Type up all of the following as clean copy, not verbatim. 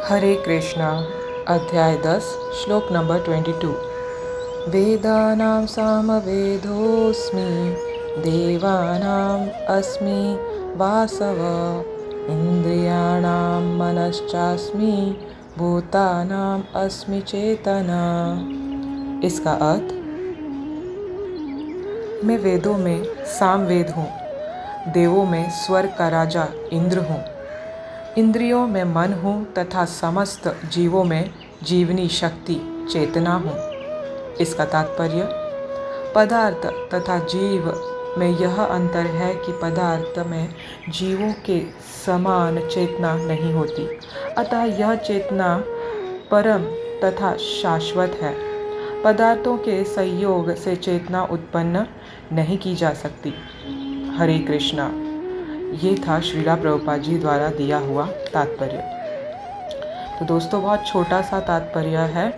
हरे कृष्णा। अध्याय 10 श्लोक नंबर 22। वेदानां सामवेदोऽस्मि देवानाम् अस्मि वासव इंद्रियाणां मनश्चास्मि भूतानां अस्मि चेतना। इसका अर्थ, मैं वेदों में सामवेद हूँ, देवों में स्वर्ग का राजा इंद्र हूँ, इंद्रियों में मन हूँ तथा समस्त जीवों में जीवनी शक्ति चेतना हूँ। इसका तात्पर्य, पदार्थ तथा जीव में यह अंतर है कि पदार्थ में जीवों के समान चेतना नहीं होती, अतः यह चेतना परम तथा शाश्वत है। पदार्थों के संयोग से चेतना उत्पन्न नहीं की जा सकती। हरे कृष्णा। ये था श्रीला प्रभुपाद जी द्वारा दिया हुआ तात्पर्य। तो दोस्तों, बहुत छोटा सा तात्पर्य है,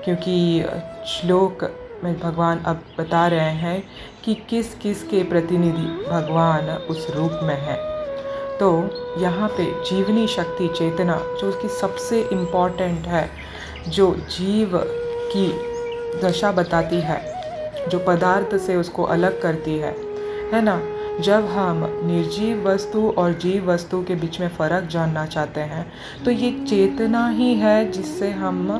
क्योंकि श्लोक में भगवान अब बता रहे हैं कि किस किस के प्रतिनिधि भगवान उस रूप में है। तो यहाँ पे जीवनी शक्ति चेतना, जो उसकी सबसे इम्पॉर्टेंट है, जो जीव की दशा बताती है, जो पदार्थ से उसको अलग करती है ना। जब हम निर्जीव वस्तु और जीव वस्तु के बीच में फ़र्क जानना चाहते हैं तो ये चेतना ही है जिससे हम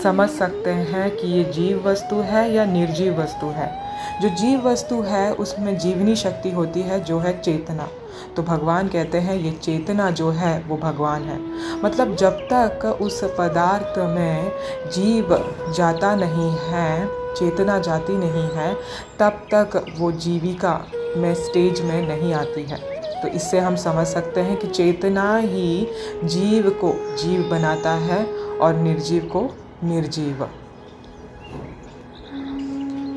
समझ सकते हैं कि ये जीव वस्तु है या निर्जीव वस्तु है। जो जीव वस्तु है उसमें जीवनी शक्ति होती है, जो है चेतना। तो भगवान कहते हैं ये चेतना जो है वो भगवान है। मतलब जब तक उस पदार्थ में जीव जाता नहीं है, चेतना जाती नहीं है, तब तक वो जीविका में स्टेज में नहीं आती है। तो इससे हम समझ सकते हैं कि चेतना ही जीव को जीव बनाता है और निर्जीव को निर्जीव।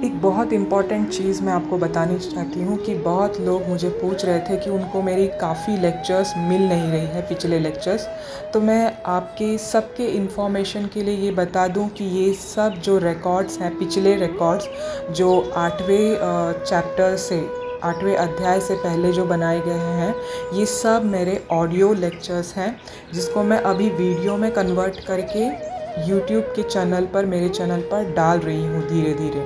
एक बहुत इम्पॉर्टेंट चीज़ मैं आपको बतानी चाहती हूँ कि बहुत लोग मुझे पूछ रहे थे कि उनको मेरी काफ़ी लेक्चर्स मिल नहीं रही है, पिछले लेक्चर्स। तो मैं आपके सबके इन्फॉर्मेशन के लिए ये बता दूँ कि ये सब जो रिकॉर्ड्स हैं, पिछले रिकॉर्ड्स जो 8वें चैप्टर से 8वें अध्याय से पहले जो बनाए गए हैं, ये सब मेरे ऑडियो लेक्चर्स हैं, जिसको मैं अभी वीडियो में कन्वर्ट करके YouTube के चैनल पर, मेरे चैनल पर डाल रही हूँ धीरे धीरे।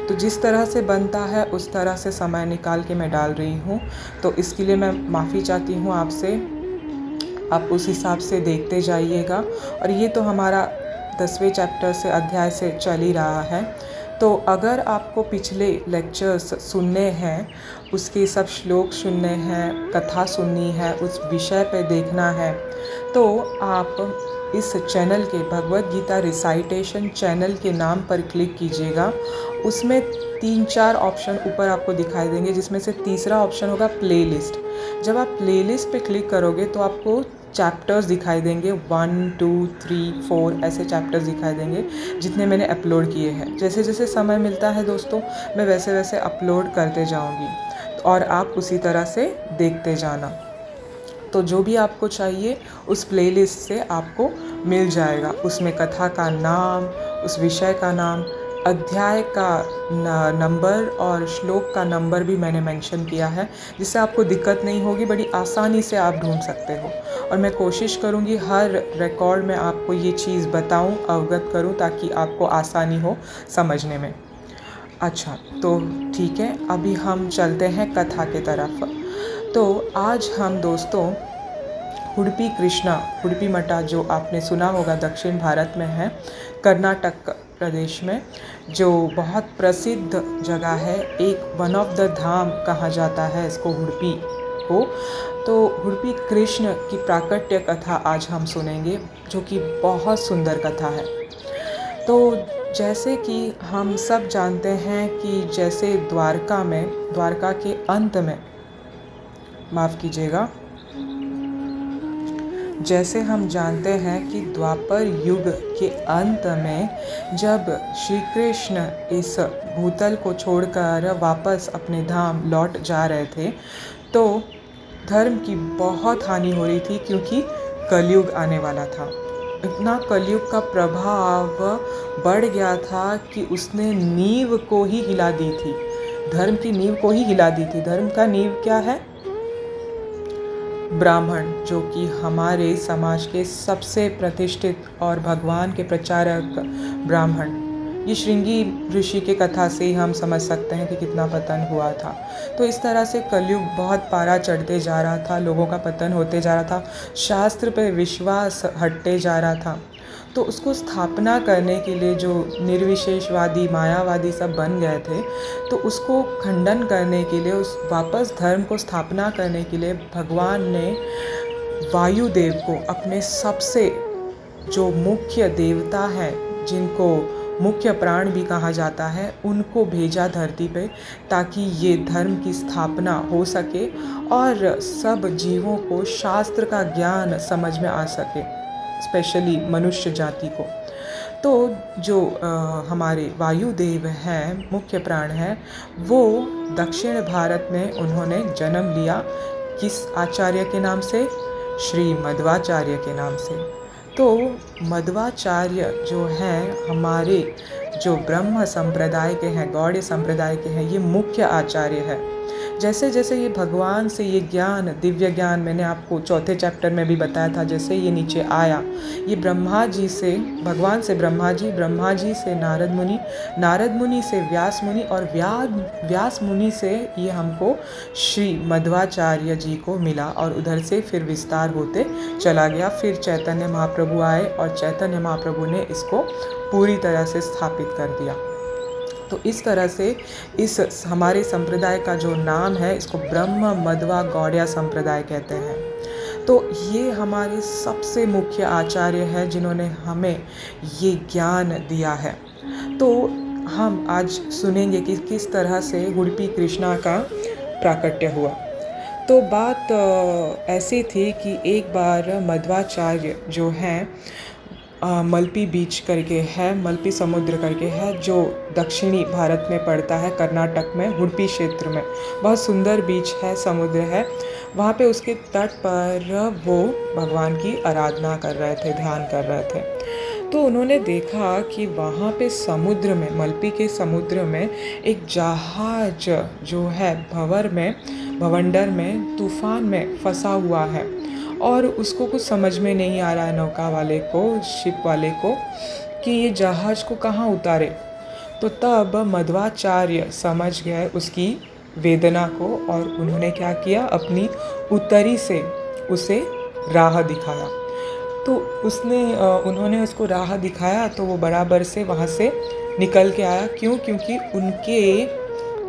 तो जिस तरह से बनता है उस तरह से समय निकाल के मैं डाल रही हूँ। तो इसके लिए मैं माफ़ी चाहती हूँ आपसे। आप उस हिसाब से देखते जाइएगा। और ये तो हमारा 10वें चैप्टर से अध्याय से चल ही रहा है। तो अगर आपको पिछले लेक्चर्स सुनने हैं, उसके सब श्लोक सुनने हैं, कथा सुननी है, उस विषय पे देखना है, तो आप इस चैनल के भगवत गीता रिसाइटेशन चैनल के नाम पर क्लिक कीजिएगा। उसमें 3-4 ऑप्शन ऊपर आपको दिखाई देंगे, जिसमें से तीसरा ऑप्शन होगा प्लेलिस्ट। जब आप प्लेलिस्ट पे क्लिक करोगे तो आपको चैप्टर्स दिखाई देंगे, 1, 2, 3, 4 ऐसे चैप्टर्स दिखाई देंगे जितने मैंने अपलोड किए हैं। जैसे जैसे समय मिलता है दोस्तों, मैं वैसे वैसे अपलोड करते जाऊँगी और आप उसी तरह से देखते जाना। तो जो भी आपको चाहिए उस प्लेलिस्ट से आपको मिल जाएगा। उसमें कथा का नाम, उस विषय का नाम, अध्याय का नंबर और श्लोक का नंबर भी मैंने मेंशन किया है, जिससे आपको दिक्कत नहीं होगी, बड़ी आसानी से आप ढूंढ सकते हो। और मैं कोशिश करूँगी हर रिकॉर्ड में आपको ये चीज़ बताऊँ, अवगत करूँ, ताकि आपको आसानी हो समझने में। अच्छा, तो ठीक है, अभी हम चलते हैं कथा के तरफ। तो आज हम दोस्तों उडुपी कृष्णा, उडुपी मठा, जो आपने सुना होगा दक्षिण भारत में है, कर्नाटक प्रदेश में, जो बहुत प्रसिद्ध जगह है, एक वन ऑफ द धाम कहा जाता है इसको, उडुपी को। तो उडुपी कृष्ण की प्राकट्य कथा आज हम सुनेंगे, जो कि बहुत सुंदर कथा है। तो जैसे कि हम सब जानते हैं कि जैसे द्वारका के अंत में, माफ़ कीजिएगा, जैसे हम जानते हैं कि द्वापर युग के अंत में जब श्री कृष्ण इस भूतल को छोड़कर वापस अपने धाम लौट जा रहे थे, तो धर्म की बहुत हानि हो रही थी, क्योंकि कलयुग आने वाला था। इतना कलयुग का प्रभाव बढ़ गया था कि उसने नींव को ही हिला दी थी, धर्म की नींव को ही हिला दी थी। धर्म का नींव क्या है? ब्राह्मण, जो कि हमारे समाज के सबसे प्रतिष्ठित और भगवान के प्रचारक ब्राह्मण, ये श्रृंगी ऋषि के कथा से ही हम समझ सकते हैं कि कितना पतन हुआ था। तो इस तरह से कलयुग बहुत पारा चढ़ते जा रहा था, लोगों का पतन होते जा रहा था, शास्त्र पे विश्वास हटते जा रहा था। तो उसको स्थापना करने के लिए जो निर्विशेषवादी, मायावादी सब बन गए थे, तो उसको खंडन करने के लिए, उस वापस धर्म को स्थापना करने के लिए भगवान ने वायुदेव को, अपने सबसे जो मुख्य देवता हैं, जिनको मुख्य प्राण भी कहा जाता है, उनको भेजा धरती पे, ताकि ये धर्म की स्थापना हो सके और सब जीवों को शास्त्र का ज्ञान समझ में आ सके, स्पेशली मनुष्य जाति को। तो जो हमारे वायुदेव हैं, मुख्य प्राण हैं, वो दक्षिण भारत में उन्होंने जन्म लिया। किस आचार्य के नाम से? श्री मध्वाचार्य के नाम से। तो मध्वाचार्य जो हैं, हमारे जो ब्रह्म संप्रदाय के हैं, गौड़ीय संप्रदाय के हैं, ये मुख्य आचार्य है। जैसे जैसे ये भगवान से ये ज्ञान, दिव्य ज्ञान, मैंने आपको चौथे चैप्टर में भी बताया था, जैसे ये नीचे आया, ये ब्रह्मा जी से, भगवान से ब्रह्मा जी, ब्रह्मा जी से नारद मुनि, नारद मुनि से व्यास मुनि, और व्यास मुनि से ये हमको श्री मध्वाचार्य जी को मिला, और उधर से फिर विस्तार होते चला गया। फिर चैतन्य महाप्रभु आए और चैतन्य महाप्रभु ने इसको पूरी तरह से स्थापित कर दिया। तो इस तरह से इस हमारे संप्रदाय का जो नाम है, इसको ब्रह्म मध्वा गौड़िया संप्रदाय कहते हैं। तो ये हमारे सबसे मुख्य आचार्य हैं, जिन्होंने हमें ये ज्ञान दिया है। तो हम आज सुनेंगे कि किस तरह से उडुपी कृष्णा का प्राकट्य हुआ। तो बात ऐसी थी कि एक बार मध्वाचार्य जो हैं, मल्पी बीच करके है, मल्पी समुद्र करके है, जो दक्षिणी भारत में पड़ता है, कर्नाटक में, उडुपी क्षेत्र में। बहुत सुंदर बीच है, समुद्र है। वहाँ पे उसके तट पर वो भगवान की आराधना कर रहे थे, ध्यान कर रहे थे। तो उन्होंने देखा कि वहाँ पे समुद्र में, मल्पी के समुद्र में एक जहाज जो है भवंडर में, तूफान में फंसा हुआ है, और उसको कुछ समझ में नहीं आ रहा है, नौका वाले को, शिप वाले को, कि ये जहाज को कहाँ उतारे। तो तब मध्वाचार्य समझ गए उसकी वेदना को, और उन्होंने क्या किया, अपनी उत्तरी से उसे राह दिखाया। तो उन्होंने उसको राह दिखाया, तो वो बराबर से वहाँ से निकल के आया। क्यों? क्योंकि उनके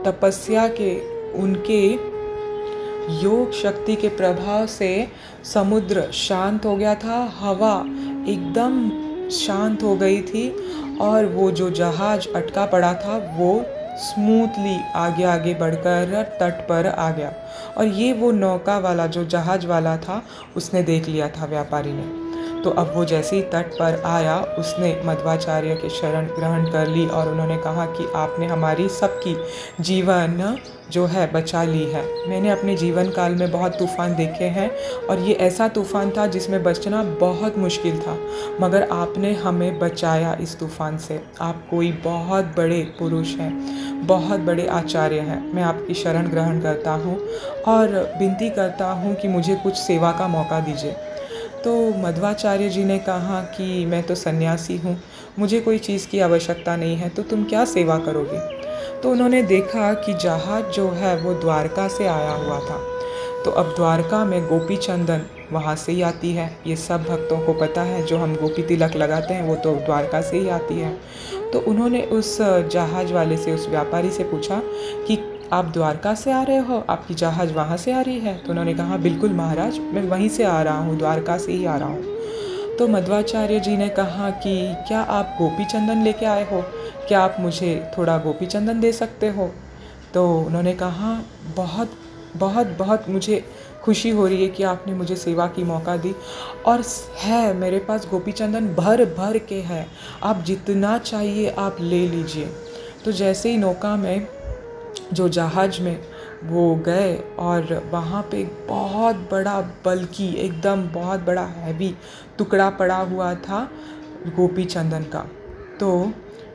तपस्या के, उनके योग शक्ति के प्रभाव से समुद्र शांत हो गया था, हवा एकदम शांत हो गई थी, और वो जो जहाज अटका पड़ा था वो स्मूथली आगे आगे बढ़कर तट पर आ गया। और ये वो नौका वाला, जो जहाज वाला था, उसने देख लिया था, व्यापारी ने। तो अब वो जैसे ही तट पर आया, उसने मध्वाचार्य के शरण ग्रहण कर ली, और उन्होंने कहा कि आपने हमारी सबकी जीवन जो है बचा ली है। मैंने अपने जीवन काल में बहुत तूफ़ान देखे हैं, और ये ऐसा तूफ़ान था जिसमें बचना बहुत मुश्किल था, मगर आपने हमें बचाया इस तूफ़ान से। आप कोई बहुत बड़े पुरुष हैं, बहुत बड़े आचार्य हैं। मैं आपकी शरण ग्रहण करता हूँ और विनती करता हूँ कि मुझे कुछ सेवा का मौका दीजिए। तो मध्वाचार्य जी ने कहा कि मैं तो सन्यासी हूँ, मुझे कोई चीज़ की आवश्यकता नहीं है, तो तुम क्या सेवा करोगे? तो उन्होंने देखा कि जहाज जो है वो द्वारका से आया हुआ था। तो अब द्वारका में गोपी चंदन वहाँ से ही आती है, ये सब भक्तों को पता है। जो हम गोपी तिलक लगाते हैं वो तो द्वारका से ही आती है। तो उन्होंने उस जहाज वाले से, उस व्यापारी से पूछा कि आप द्वारका से आ रहे हो, आपकी जहाज़ वहाँ से आ रही है? तो उन्होंने कहा बिल्कुल महाराज, मैं वहीं से आ रहा हूँ, द्वारका से ही आ रहा हूँ। तो मध्वाचार्य जी ने कहा कि क्या आप गोपी चंदन लेके आए हो? क्या आप मुझे थोड़ा गोपी चंदन दे सकते हो? तो उन्होंने कहा बहुत बहुत बहुत मुझे खुशी हो रही है कि आपने मुझे सेवा की मौका दी, और है मेरे पास गोपी चंदन भर भर के है, आप जितना चाहिए आप ले लीजिए। तो जैसे ही नौका में, जो जहाज में वो गए, और वहाँ पे एक बहुत बड़ा, बल्कि एकदम बहुत बड़ा हैवी टुकड़ा पड़ा हुआ था गोपी चंदन का। तो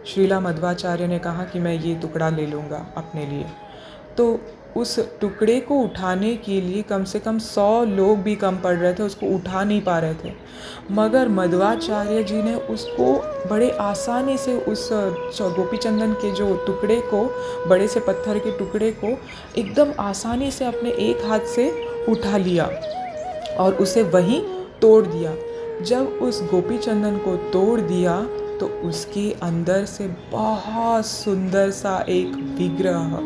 श्रीला मध्वाचार्य ने कहा कि मैं ये टुकड़ा ले लूँगा अपने लिए। तो उस टुकड़े को उठाने के लिए कम से कम 100 लोग भी कम पड़ रहे थे, उसको उठा नहीं पा रहे थे। मगर मध्वाचार्य जी ने उसको बड़े आसानी से उस गोपीचंदन के जो टुकड़े को, बड़े से पत्थर के टुकड़े को एकदम आसानी से अपने एक हाथ से उठा लिया और उसे वहीं तोड़ दिया। जब उस गोपीचंदन को तोड़ दिया तो उसके अंदर से बहुत सुंदर सा एक विग्रह,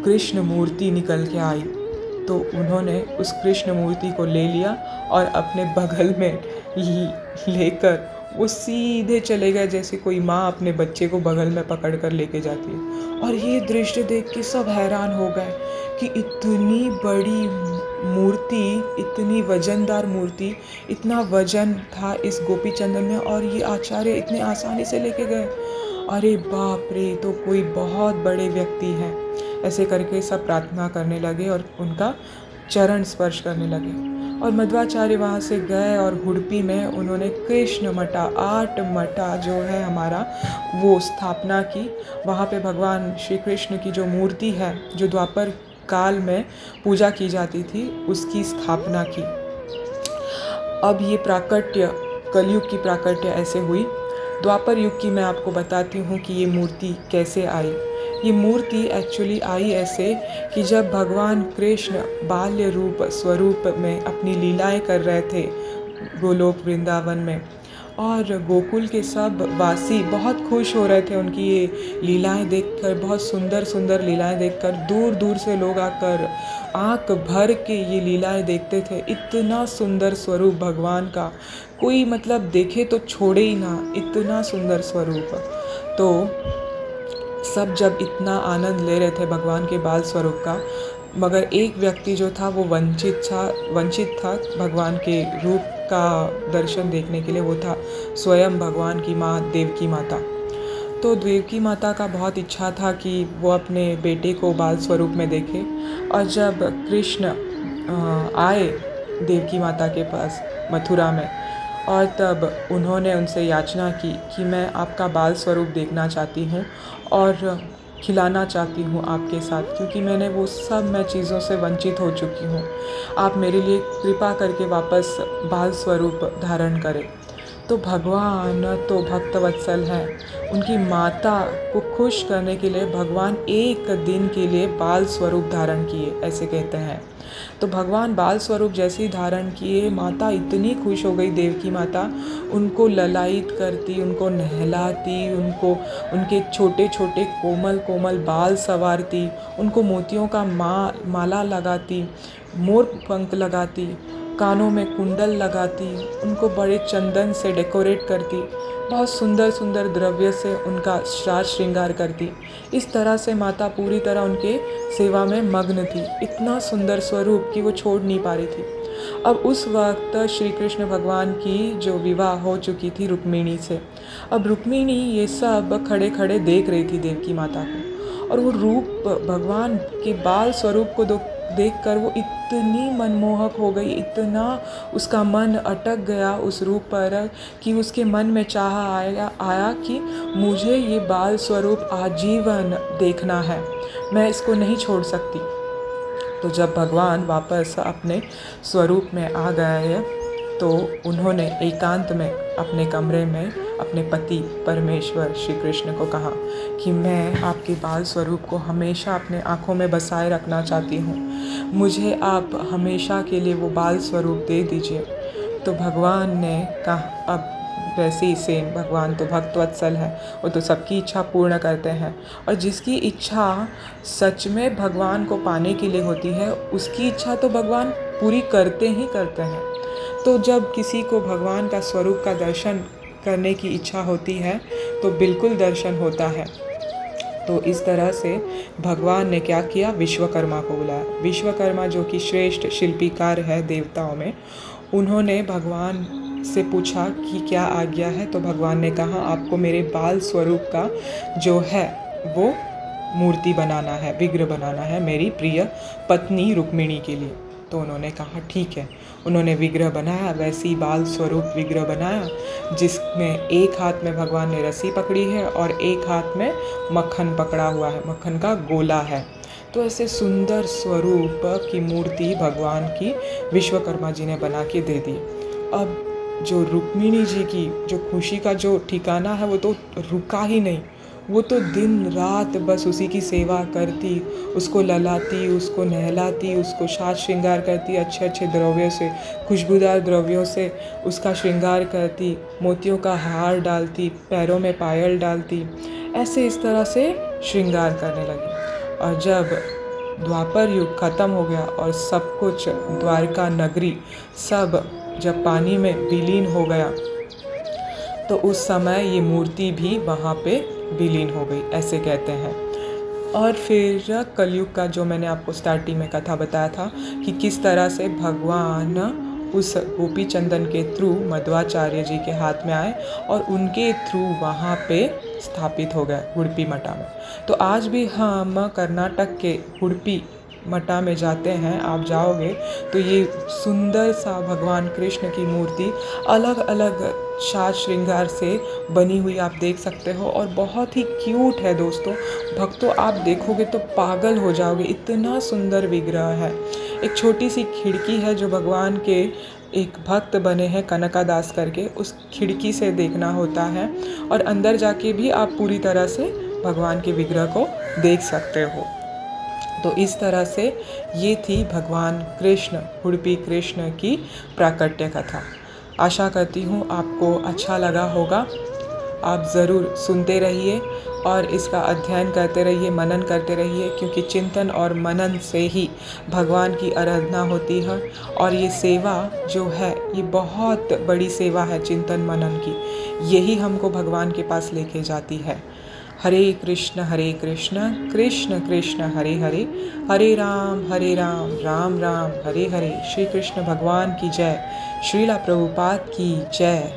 कृष्ण मूर्ति निकल के आई। तो उन्होंने उस कृष्ण मूर्ति को ले लिया और अपने बगल में लेकर वो सीधे चले गए, जैसे कोई माँ अपने बच्चे को बगल में पकड़ कर लेके जाती है। और ये दृश्य देख के सब हैरान हो गए कि इतनी बड़ी मूर्ति, इतनी वजनदार मूर्ति, इतना वजन था इस गोपीचंदन में और ये आचार्य इतने आसानी से लेके गए। अरे बाप रे, तो कोई बहुत बड़े व्यक्ति हैं। ऐसे करके सब प्रार्थना करने लगे और उनका चरण स्पर्श करने लगे। और मध्वाचार्य वहाँ से गए और उडुपी में उन्होंने कृष्ण मठा, 8 मठा जो है हमारा, वो स्थापना की। वहाँ पे भगवान श्री कृष्ण की जो मूर्ति है, जो द्वापर काल में पूजा की जाती थी, उसकी स्थापना की। अब ये प्राकट्य, कलयुग की प्राकट्य ऐसे हुई। द्वापर युग की मैं आपको बताती हूँ कि ये मूर्ति कैसे आई। ये मूर्ति एक्चुअली आई ऐसे कि जब भगवान कृष्ण बाल्य रूप स्वरूप में अपनी लीलाएं कर रहे थे गोलोक वृंदावन में, और गोकुल के सब वासी बहुत खुश हो रहे थे उनकी ये लीलाएं देखकर, बहुत सुंदर सुंदर लीलाएं देखकर। दूर दूर से लोग आकर आंख भर के ये लीलाएं देखते थे। इतना सुंदर स्वरूप भगवान का, कोई मतलब देखे तो छोड़े ही ना, इतना सुंदर स्वरूप। तो सब जब इतना आनंद ले रहे थे भगवान के बाल स्वरूप का, मगर एक व्यक्ति जो था वो वंचित था भगवान के रूप का दर्शन देखने के लिए। वो था स्वयं भगवान की माँ देवकी माता। तो देवकी माता का बहुत इच्छा था कि वो अपने बेटे को बाल स्वरूप में देखे। और जब कृष्ण आए देवकी माता के पास मथुरा में, और तब उन्होंने उनसे याचना की कि मैं आपका बाल स्वरूप देखना चाहती हूँ और खिलाना चाहती हूँ आपके साथ, क्योंकि मैं चीज़ों से वंचित हो चुकी हूँ। आप मेरे लिए कृपा करके वापस बाल स्वरूप धारण करें। तो भगवान तो भक्तवत्सल हैं, उनकी माता को खुश करने के लिए भगवान एक दिन के लिए बाल स्वरूप धारण किए, ऐसे कहते हैं। तो भगवान बाल स्वरूप जैसे ही धारण किए, माता इतनी खुश हो गई, देवकी माता उनको ललायित करती, उनको नहलाती, उनको उनके छोटे छोटे कोमल कोमल बाल संवारती, उनको मोतियों का माला लगाती, मोर पंख लगाती, कानों में कुंडल लगाती, उनको बड़े चंदन से डेकोरेट करती, बहुत सुंदर सुंदर द्रव्य से उनका साज श्रृंगार करती। इस तरह से माता पूरी तरह उनके सेवा में मग्न थी। इतना सुंदर स्वरूप कि वो छोड़ नहीं पा रही थी। अब उस वक्त श्री कृष्ण भगवान की जो विवाह हो चुकी थी रुक्मिणी से। अब रुक्मिणी ये सब खड़े खड़े देख रही थी देवकी माता को, और वो रूप भगवान के बाल स्वरूप को देखकर वो इतनी मनमोहक हो गई, इतना उसका मन अटक गया उस रूप पर कि उसके मन में चाह आया कि मुझे ये बाल स्वरूप आजीवन देखना है, मैं इसको नहीं छोड़ सकती। तो जब भगवान वापस अपने स्वरूप में आ गए तो उन्होंने एकांत में अपने कमरे में अपने पति परमेश्वर श्री कृष्ण को कहा कि मैं आपके बाल स्वरूप को हमेशा अपने आँखों में बसाए रखना चाहती हूँ, मुझे आप हमेशा के लिए वो बाल स्वरूप दे दीजिए। तो भगवान ने कहा, अब वैसे ही सेम, भगवान तो भक्तवत्सल है, वो तो सबकी इच्छा पूर्ण करते हैं, और जिसकी इच्छा सच में भगवान को पाने के लिए होती है, उसकी इच्छा तो भगवान पूरी करते ही करते हैं। तो जब किसी को भगवान का स्वरूप का दर्शन करने की इच्छा होती है तो बिल्कुल दर्शन होता है। तो इस तरह से भगवान ने क्या किया, विश्वकर्मा को बुलाया। विश्वकर्मा जो कि श्रेष्ठ शिल्पीकार है देवताओं में, उन्होंने भगवान से पूछा कि क्या आज्ञा है। तो भगवान ने कहा, आपको मेरे बाल स्वरूप का जो है वो मूर्ति बनाना है, विग्रह बनाना है मेरी प्रिय पत्नी रुक्मिणी के लिए। तो उन्होंने कहा ठीक है। उन्होंने विग्रह बनाया, वैसी बाल स्वरूप विग्रह बनाया जिसमें एक हाथ में भगवान ने रस्सी पकड़ी है और एक हाथ में मक्खन पकड़ा हुआ है, मक्खन का गोला है, तो ऐसे सुंदर स्वरूप की मूर्ति भगवान की विश्वकर्मा जी ने बना के दे दी। अब जो रुक्मिणी जी की जो खुशी का जो ठिकाना है वो तो रुका ही नहीं, वो तो दिन रात बस उसी की सेवा करती, उसको ललाती, उसको नहलाती, उसको साज श्रृंगार करती, अच्छे अच्छे द्रव्यों से, खुशबूदार द्रव्यों से उसका श्रृंगार करती, मोतियों का हार डालती, पैरों में पायल डालती, ऐसे इस तरह से श्रृंगार करने लगी। और जब द्वापर युग खत्म हो गया और सब कुछ द्वारका नगरी सब जब पानी में विलीन हो गया, तो उस समय ये मूर्ति भी वहाँ पे विलीन हो गई, ऐसे कहते हैं। और फिर कलयुग का जो मैंने आपको स्टार्टिंग में कथा बताया था कि किस तरह से भगवान उस गोपी चंदन के थ्रू मध्वाचार्य जी के हाथ में आए और उनके थ्रू वहाँ पे स्थापित हो गया उडुपी मठा में। तो आज भी हम कर्नाटक के उडुपी मठा में जाते हैं, आप जाओगे तो ये सुंदर सा भगवान कृष्ण की मूर्ति अलग अलग साज श्रृंगार से बनी हुई आप देख सकते हो और बहुत ही क्यूट है दोस्तों। भक्तों आप देखोगे तो पागल हो जाओगे, इतना सुंदर विग्रह है। एक छोटी सी खिड़की है जो भगवान के एक भक्त बने हैं कनकादास करके, उस खिड़की से देखना होता है और अंदर जाके भी आप पूरी तरह से भगवान के विग्रह को देख सकते हो। तो इस तरह से ये थी भगवान कृष्ण, उडुपी कृष्ण की प्राकट्य कथा। आशा करती हूँ आपको अच्छा लगा होगा। आप ज़रूर सुनते रहिए और इसका अध्ययन करते रहिए, मनन करते रहिए, क्योंकि चिंतन और मनन से ही भगवान की आराधना होती है। और ये सेवा जो है ये बहुत बड़ी सेवा है चिंतन मनन की, यही हमको भगवान के पास लेके जाती है। हरे कृष्ण कृष्ण कृष्ण हरे हरे, हरे राम राम राम हरे हरे। श्री कृष्ण भगवान की जय, श्रीला प्रभुपाद की जय।